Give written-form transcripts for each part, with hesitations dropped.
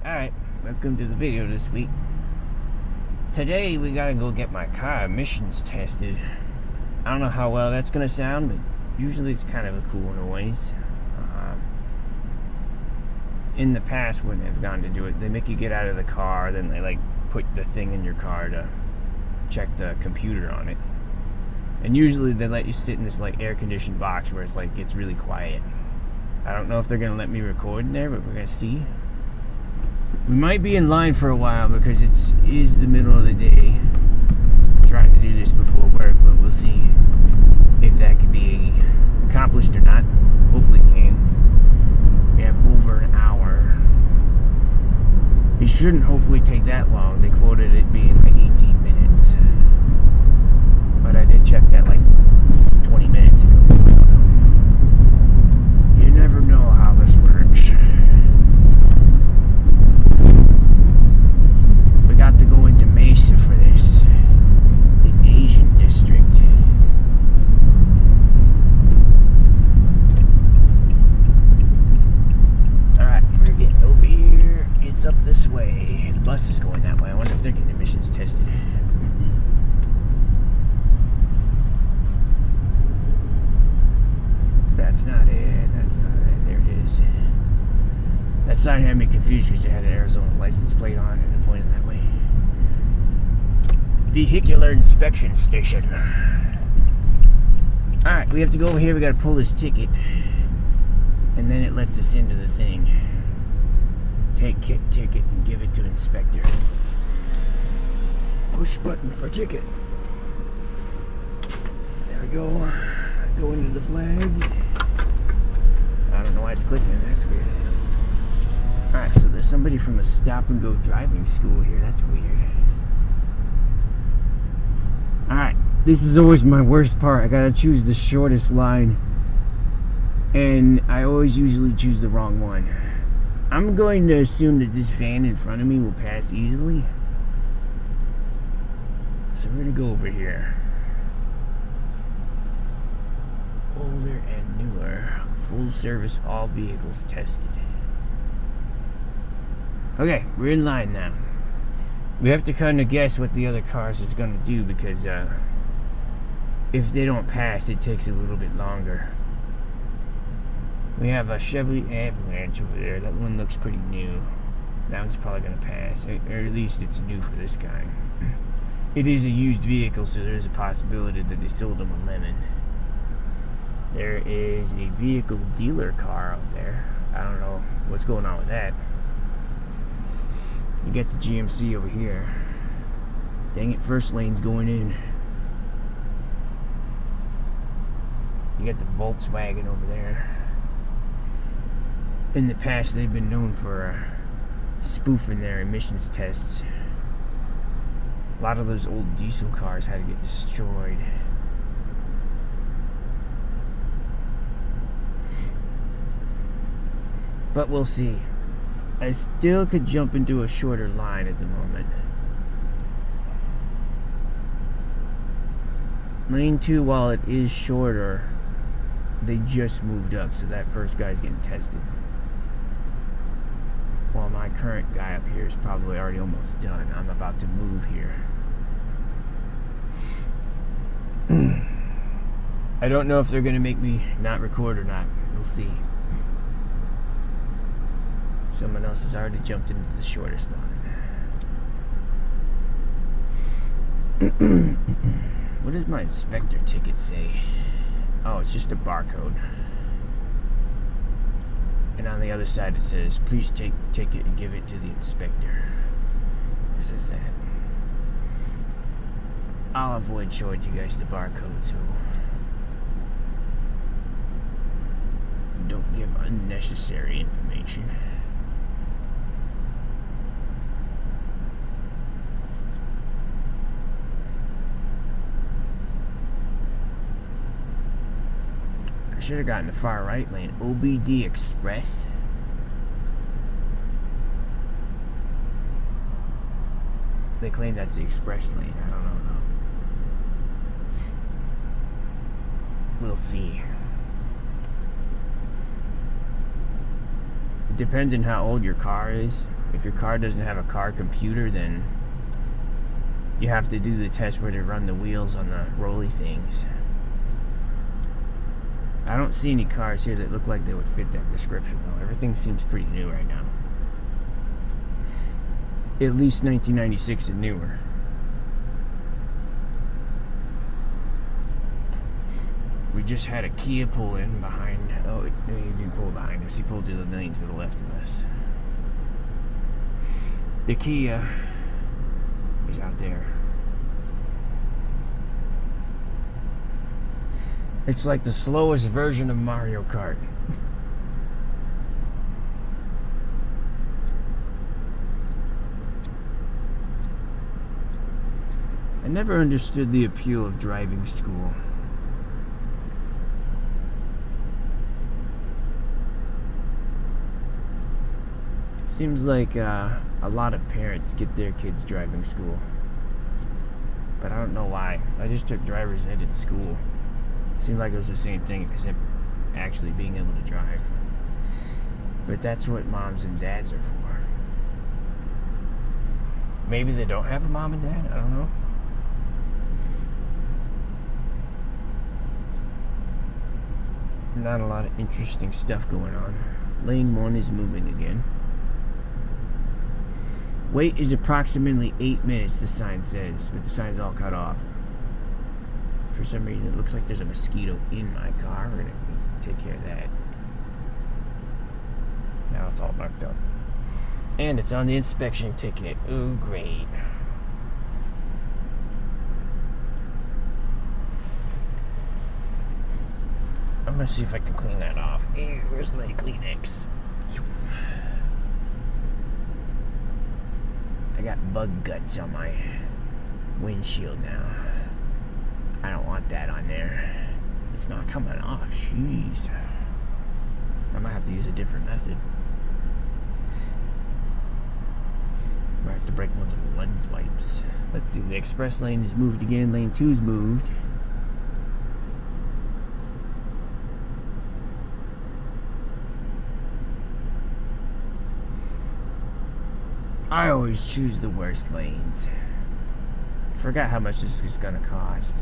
Alright, welcome to the video this week. Today we gotta go get my car emissions tested. I don't know how well that's gonna sound, but usually it's kind of a cool noise. In the past when they've gone to do it, they make you get out of the car, then they like put the thing in your car to check the computer on it. And usually they let you sit in this like air-conditioned box where it's like gets really quiet. I don't know if they're gonna let me record in there, but we're gonna see. We might be in line for a while because it is the middle of the day. I'm trying to do this before work, but we'll see if that can be accomplished or not. Hopefully it can. We have over an hour. It shouldn't hopefully take that long. They quoted it being like 18 minutes. But I did check that like 20 minutes ago, so I don't know. You never know how this works. We got to go into Mesa for this. The Asian district. Alright, we're getting over here. It's up this way. The bus is going that way. I wonder if they're getting emissions tested. That's not it. That's not it. There it is. That sign had me confused because it had an Arizona license plate on it and it pointed that way. Vehicular inspection station. Alright, we have to go over here. We gotta pull this ticket. And then it lets us into the thing. Take ticket and give it to inspector. Push button for ticket. There we go. Go into the flags. I don't know why it's clicking. That's weird. Alright, so there's somebody from a stop and go driving school here. That's weird. Alright, this is always my worst part. I gotta choose the shortest line. And I always usually choose the wrong one. I'm going to assume that this van in front of me will pass easily. So we're gonna go over here. Older and newer. Full service, all vehicles tested. Okay, we're in line now. We have to kind of guess what the other cars is going to do because if they don't pass, it takes a little bit longer. We have a Chevy Avalanche over there. That one looks pretty new. That one's probably going to pass, or at least it's new for this guy. It is a used vehicle, so there's a possibility that they sold him a lemon. There is a vehicle dealer car out there. I don't know what's going on with that. You get the GMC over here. Dang it, first lane's going in. You get the Volkswagen over there. In the past, they've been known for spoofing their emissions tests. A lot of those old diesel cars had to get destroyed. But we'll see. I still could jump into a shorter line at the moment. Lane 2, while it is shorter, they just moved up, so that first guy's getting tested. While my current guy up here is probably already almost done. I'm about to move here. I don't know if they're going to make me not record or not. We'll see. Someone else has already jumped into the shortest line. What does my inspector ticket say? Oh, it's just a barcode. And on the other side it says, please take ticket and give it to the inspector. This is that. I'll avoid showing you guys the barcode, so don't give unnecessary information. Should have gotten the far right lane. OBD Express. They claim that's the express lane. I don't know. We'll see. It depends on how old your car is. If your car doesn't have a car computer, then you have to do the test where they run the wheels on the rolly things. I don't see any cars here that look like they would fit that description, though. Everything seems pretty new right now. At least 1996 and newer. We just had a Kia pull in behind. Oh, he didn't pull behind us. He pulled to the lane to the left of us. The Kia is out there. It's like the slowest version of Mario Kart. I never understood the appeal of driving school. It seems like a lot of parents get their kids driving school. But I don't know why. I just took driver's ed in school. Seemed like it was the same thing except actually being able to drive. But that's what moms and dads are for. Maybe they don't have a mom and dad, I don't know. Not a lot of interesting stuff going on. Lane 1 is moving again. Wait is approximately 8 minutes, the sign says, but the sign's all cut off. For some reason, it looks like there's a mosquito in my car. We're gonna take care of that. Now it's all marked up. And it's on the inspection ticket. Oh, great. I'm gonna see if I can clean that off. Hey, where's my Kleenex? I got bug guts on my windshield now. I don't want that on there. It's not coming off. Jeez. I might have to use a different method. Might have to break one of the lens wipes. Let's see. The express lane is moved again. Lane 2 is moved. I always choose the worst lanes. Forgot how much this is gonna cost.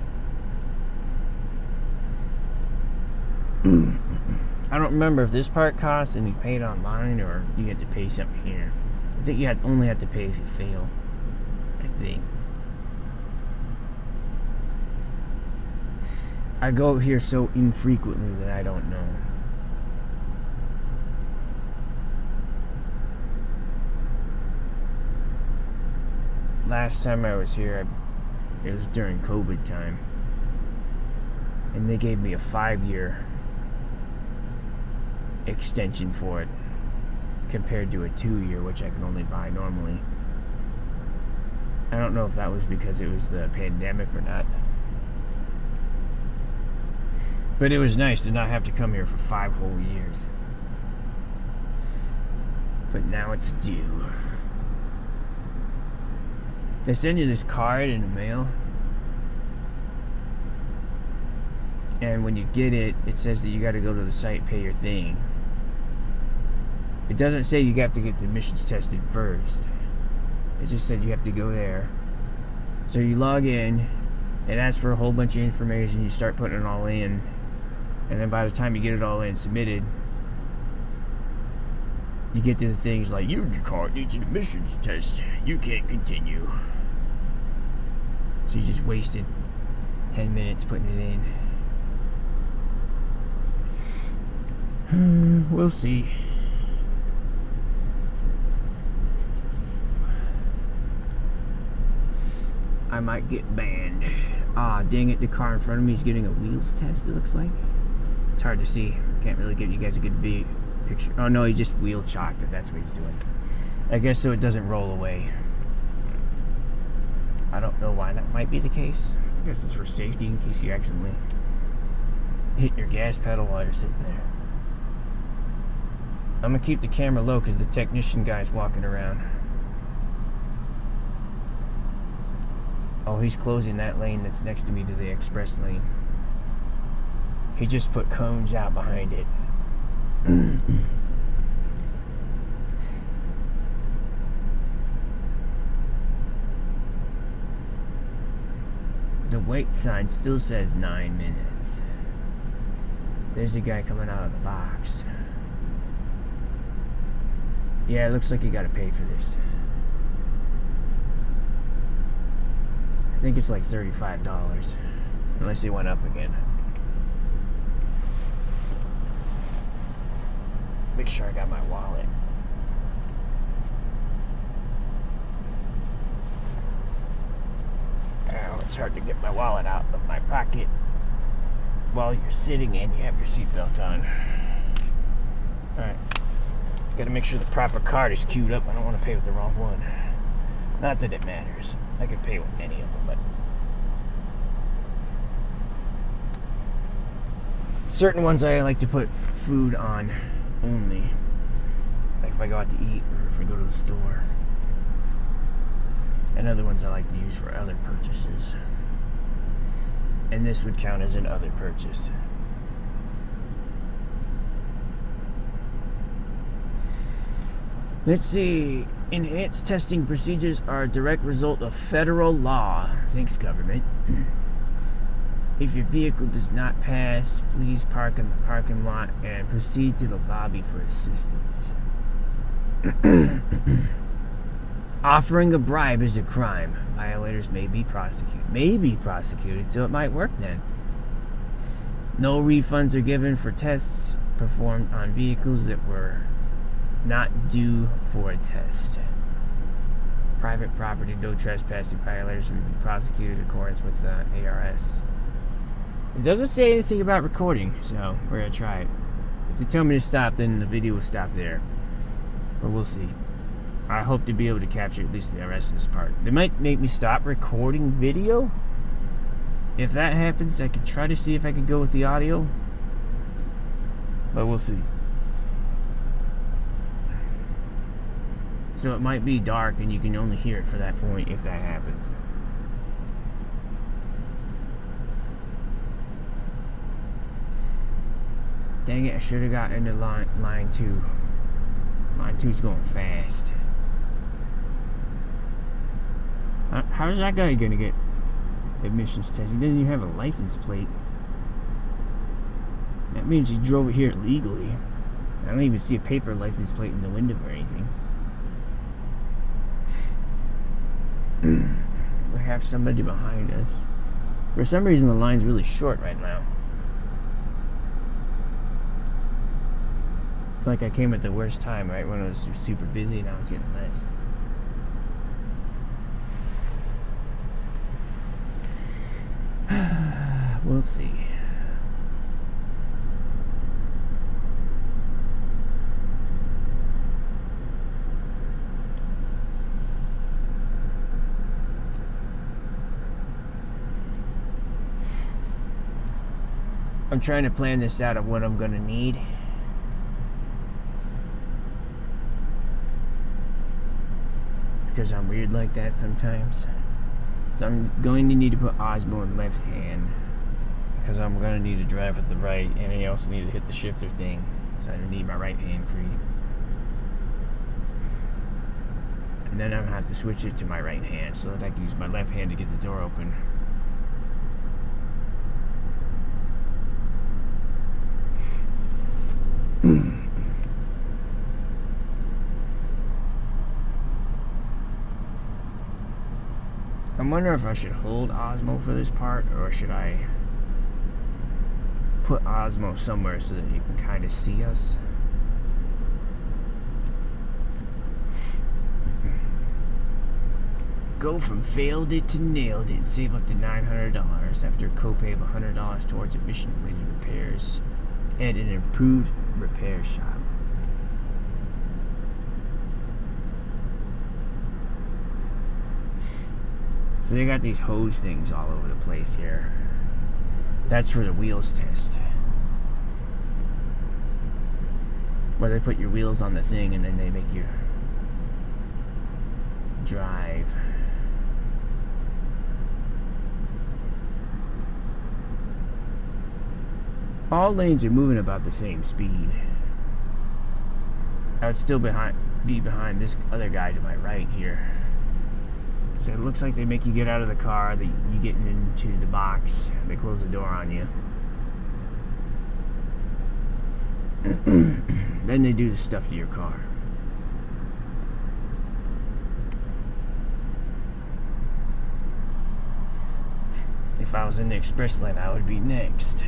I don't remember if this part costs and you pay it online or you had to pay something here. I think you only have to pay if you fail. I think. I go here so infrequently that I don't know. Last time I was here, it was during COVID time. And they gave me a 5-year extension for it compared to a 2-year, which I can only buy normally. I don't know if that was because it was the pandemic or not. But it was nice to not have to come here for 5 whole years. But now it's due. They send you this card in the mail. And when you get it, it says that you got to go to the site, pay your thing. It doesn't say you have to get the emissions tested first. It just said you have to go there. So you log in, it asks for a whole bunch of information, you start putting it all in, and then by the time you get it all in submitted, you get to the things like, your car needs an emissions test, you can't continue. So you just wasted 10 minutes putting it in. We'll see. I might get banned. Ah, dang it, the car in front of me is getting a wheels test, it looks like. It's hard to see. Can't really give you guys a good picture. Oh no, he just wheel chocked it. That's what he's doing. I guess so it doesn't roll away. I don't know why that might be the case. I guess it's for safety in case you accidentally hit your gas pedal while you're sitting there. I'm gonna keep the camera low because the technician guy's walking around. Oh, he's closing that lane that's next to me to the express lane. He just put cones out behind it. wait sign still says 9 minutes. There's a guy coming out of the box. Yeah, it looks like you gotta pay for this. I think it's like $35. Unless it went up again. Make sure I got my wallet. Oh, it's hard to get my wallet out of my pocket while you're sitting and you have your seatbelt on. Alright. Gotta make sure the proper card is queued up. I don't want to pay with the wrong one. Not that it matters. I could pay with any of them, but certain ones I like to put food on only. Like if I go out to eat or if I go to the store. And other ones I like to use for other purchases. And this would count as an other purchase. Let's see. Enhanced testing procedures are a direct result of federal law. Thanks, government. If your vehicle does not pass, please park in the parking lot and proceed to the lobby for assistance. Offering a bribe is a crime. Violators may be prosecuted, so it might work then. No refunds are given for tests performed on vehicles that were not due for a test. Private property, no trespassing. Violators will be prosecuted in accordance with ARS. It doesn't say anything about recording, so we're gonna try it. If they tell me to stop, then the video will stop there. But we'll see. I hope to be able to capture at least the rest of this part. They might make me stop recording video. If that happens, I could try to see if I can go with the audio. But we'll see. So it might be dark and you can only hear it for that point if that happens. Dang it, I should have got into line 2. Line 2's going fast. How's that guy gonna get emissions test? He doesn't even have a license plate. That means he drove it here legally. I don't even see a paper license plate in the window or anything. We have somebody behind us. For some reason the line's really short right now. It's like I came at the worst time, right? When it was super busy, now it's getting less. We'll see. I'm trying to plan this out of what I'm gonna need. Because I'm weird like that sometimes. So I'm going to need to put Osmo in left hand. Because I'm going to need to drive with the right. And I also need to hit the shifter thing. So I need my right hand free. And then I'm going to have to switch it to my right hand. So that I can use my left hand to get the door open. I wonder if I should hold Osmo for this part, or should I put Osmo somewhere so that you can kind of see us. Go from failed it to nailed it and save up to $900 after a copay of $100 towards emission-related repairs and an improved repair shop. So they got these hose things all over the place here. That's for the wheels test. Where they put your wheels on the thing and then they make you drive. All lanes are moving about the same speed. I would still be behind this other guy to my right here. So it looks like they make you get out of the car, that you get into the box, they close the door on you. Then they do the stuff to your car. If I was in the express lane, I would be next.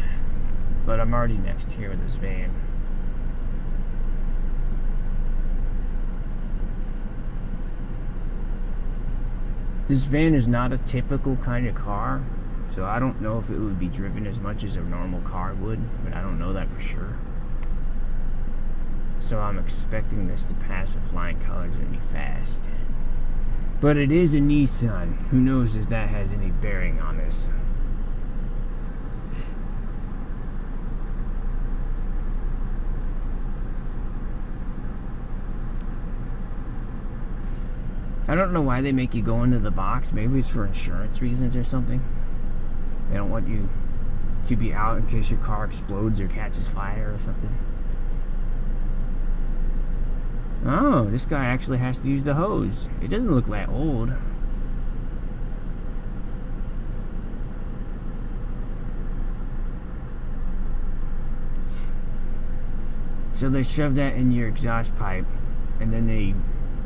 But I'm already next here with this van. This van is not a typical kind of car, so I don't know if it would be driven as much as a normal car would, but I don't know that for sure. So I'm expecting this to pass with flying colors and be fast. But it is a Nissan. Who knows if that has any bearing on this? I don't know why they make you go into the box. Maybe it's for insurance reasons or something. They don't want you to be out in case your car explodes or catches fire or something. Oh, this guy actually has to use the hose. It doesn't look that old. So they shove that in your exhaust pipe, and then they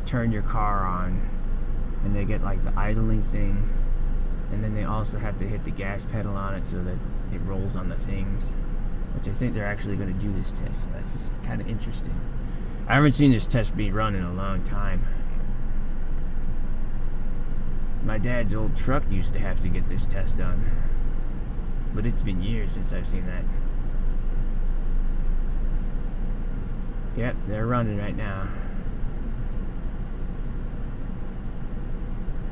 turn your car on, and they get like the idling thing, and then they also have to hit the gas pedal on it so that it rolls on the things, which I think they're actually going to do this test. So that's just kind of interesting. I haven't seen this test be run in a long time. My dad's old truck used to have to get this test done, but it's been years since I've seen that. Yep, they're running right now.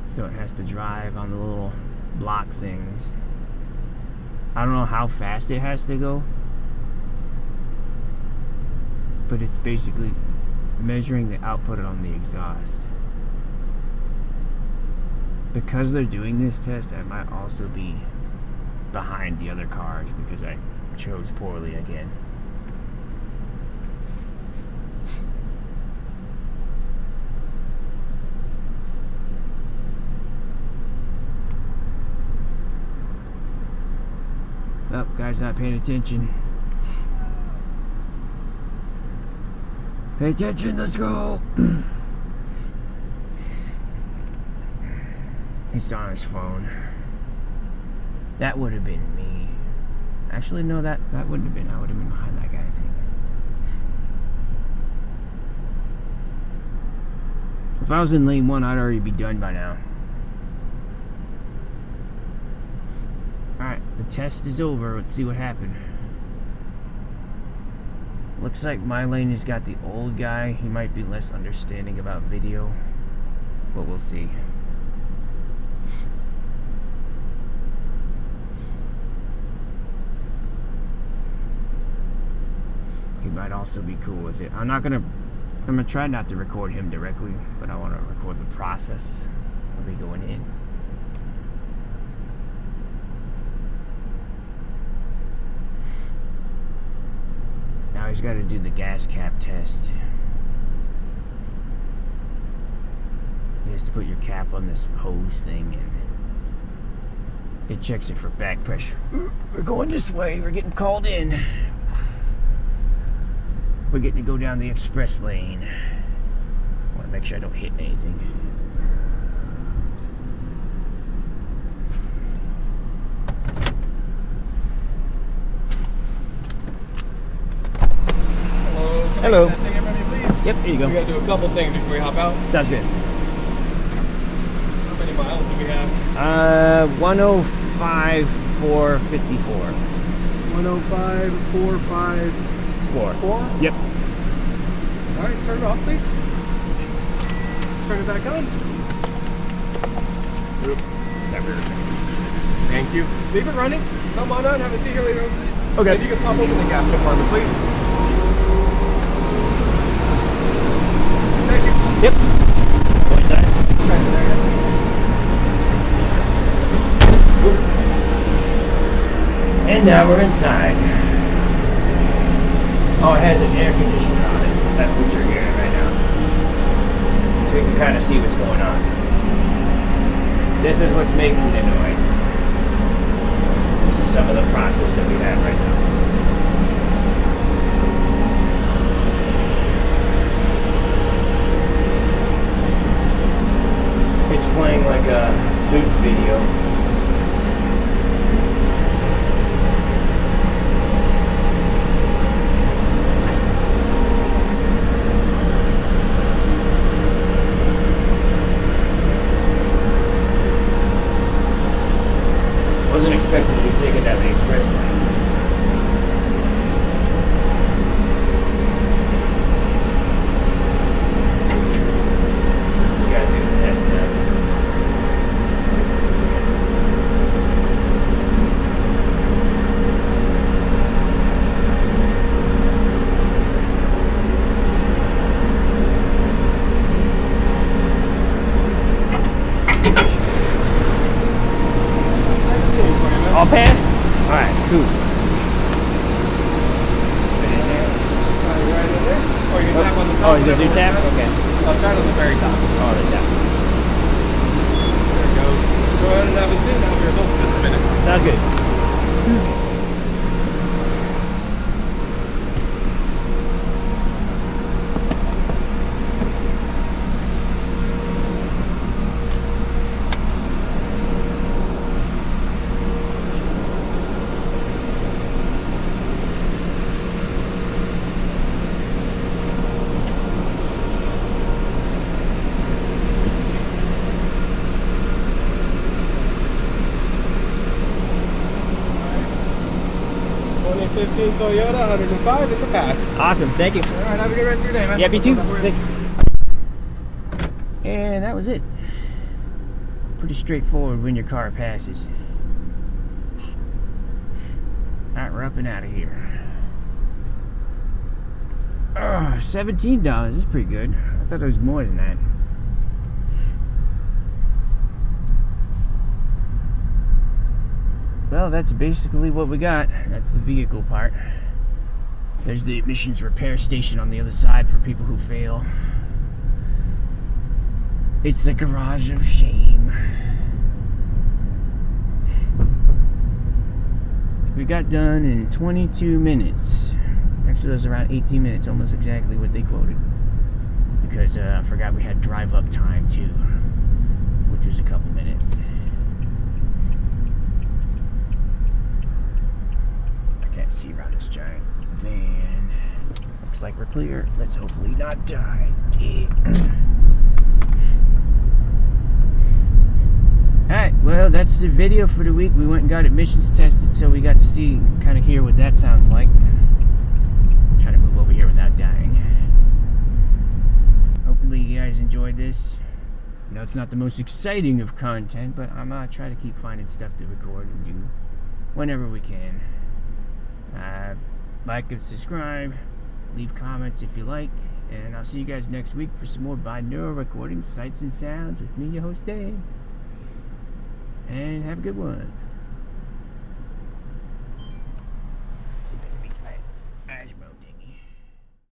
So it has to drive on the little block things. I don't know how fast it has to go, but it's basically measuring the output on the exhaust. Because they're doing this test, I might also be behind the other cars because I chose poorly again. Oh, guy's not paying attention. Pay attention, let's go! He's on his phone. That would have been me. Actually, no, that wouldn't have been. I would have been behind that guy, I think. If I was in lane 1, I'd already be done by now. Alright, the test is over. Let's see what happened. Looks like my lane has got the old guy. He might be less understanding about video, but we'll see. He might also be cool with it. I'm gonna try not to record him directly, but I want to record the process of me going in. Now he's got to do the gas cap test. He has to put your cap on this hose thing, and it checks it for back pressure. We're going this way. We're getting called in. We're getting to go down the express lane. I want to make sure I don't hit anything. Hello. Can I take it from you, please? Yep, here you go. We gotta do a couple things before we hop out. Sounds good. How many miles do we have? 105,454. 105,454. Yep. All right, turn it off, please. Turn it back on. Thank you. Leave it running. Come on out. Have a seat here later on, please. Okay. If you can pop open the gas compartment, please. Thank you. Yep. Go inside. Right there. And now we're inside. Oh, it has an air conditioner on it. That's what you're hearing right now. So you can kind of see what's going on. This is what's making the noise. This is some of the process that we have right now. It's playing like a loop video. Wasn't expecting to be taken down the express lane. Just gotta do the test now. All passed? Alright, cool. Right in there. Or you can tap on the top. Oh, is it do tap? Okay. I'll try it on the very top. Oh, the tap. There it goes. Go ahead and have a seat. I'll have your results in just a minute. Sounds good. '15 Toyota, 105. It's a pass. Awesome, thank you. All right, have a good rest of your day, man. Yeah, me too. We'll talk about it. And that was it. Pretty straightforward when your car passes. Alright, we're up and out of here. $17 is pretty good. I thought it was more than that. Well, that's basically what we got. That's the vehicle part. There's the emissions repair station on the other side for people who fail. It's the garage of shame. We got done in 22 minutes. Actually, it was around 18 minutes, almost exactly what they quoted. Because I forgot we had drive-up time, too, which was a couple minutes. I can't see around this giant van. Looks like we're clear. Let's hopefully not die. Alright, well, that's the video for the week. We went and got emissions tested, so we got to see, kind of hear what that sounds like. Try to move over here without dying. Hopefully you guys enjoyed this. I know it's not the most exciting of content, but I'm gonna try to keep finding stuff to record and do whenever we can. Like and subscribe, leave comments if you like, and I'll see you guys next week for some more binaural recording, sights and sounds with me, your host Dave. And have a good one.